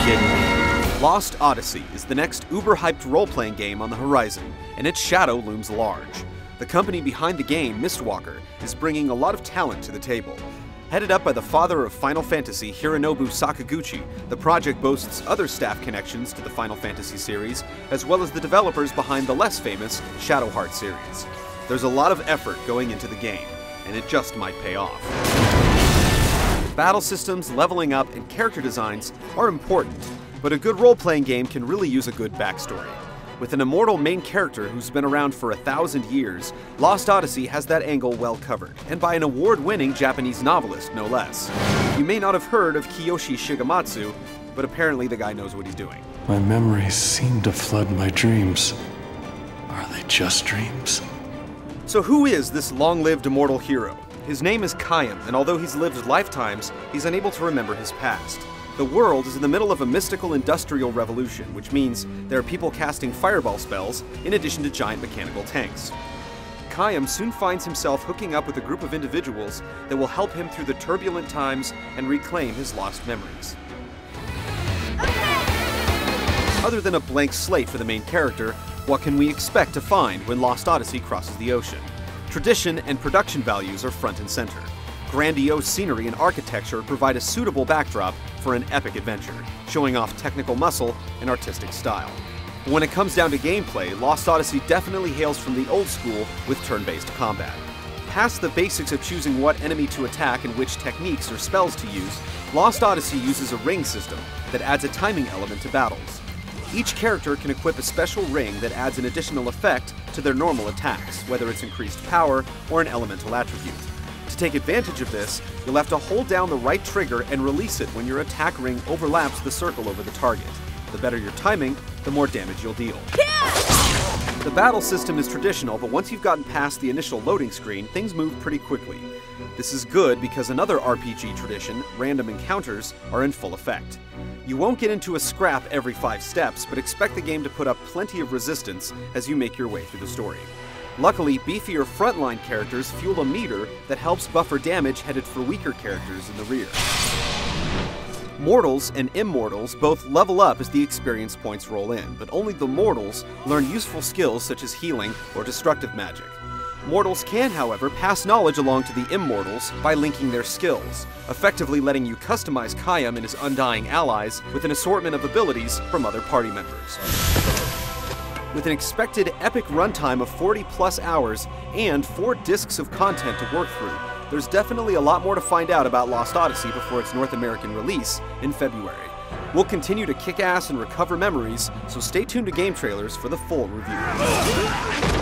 kidding me? Lost Odyssey is the next uber-hyped role-playing game on the horizon, and its shadow looms large. The company behind the game, Mistwalker, is bringing a lot of talent to the table. Headed up by the father of Final Fantasy, Hironobu Sakaguchi, the project boasts other staff connections to the Final Fantasy series, as well as the developers behind the less famous Shadowheart series. There's a lot of effort going into the game, and it just might pay off. Battle systems, leveling up, and character designs are important, but a good role-playing game can really use a good backstory. With an immortal main character who's been around for 1,000 years, Lost Odyssey has that angle well covered, and by an award-winning Japanese novelist, no less. You may not have heard of Kiyoshi Shigematsu, but apparently the guy knows what he's doing. My memories seem to flood my dreams. Are they just dreams? So who is this long-lived immortal hero? His name is Kayam, and although he's lived lifetimes, he's unable to remember his past. The world is in the middle of a mystical industrial revolution, which means there are people casting fireball spells in addition to giant mechanical tanks. Kayam soon finds himself hooking up with a group of individuals that will help him through the turbulent times and reclaim his lost memories. Other than a blank slate for the main character, what can we expect to find when Lost Odyssey crosses the ocean? Tradition and production values are front and center. Grandiose scenery and architecture provide a suitable backdrop for an epic adventure, showing off technical muscle and artistic style. But when it comes down to gameplay, Lost Odyssey definitely hails from the old school with turn-based combat. Past the basics of choosing what enemy to attack and which techniques or spells to use, Lost Odyssey uses a ring system that adds a timing element to battles. Each character can equip a special ring that adds an additional effect to their normal attacks, whether it's increased power or an elemental attribute. To take advantage of this, you'll have to hold down the right trigger and release it when your attack ring overlaps the circle over the target. The better your timing, the more damage you'll deal. The battle system is traditional, but once you've gotten past the initial loading screen, things move pretty quickly. This is good because another RPG tradition, random encounters, are in full effect. You won't get into a scrap every 5 steps, but expect the game to put up plenty of resistance as you make your way through the story. Luckily, beefier frontline characters fuel a meter that helps buffer damage headed for weaker characters in the rear. Mortals and Immortals both level up as the experience points roll in, but only the Mortals learn useful skills such as healing or destructive magic. Mortals can, however, pass knowledge along to the Immortals by linking their skills, effectively letting you customize Kayam and his undying allies with an assortment of abilities from other party members. With an expected epic runtime of 40+ hours and 4 discs of content to work through, there's definitely a lot more to find out about Lost Odyssey before its North American release in February. We'll continue to kick ass and recover memories, so stay tuned to GameTrailers for the full review.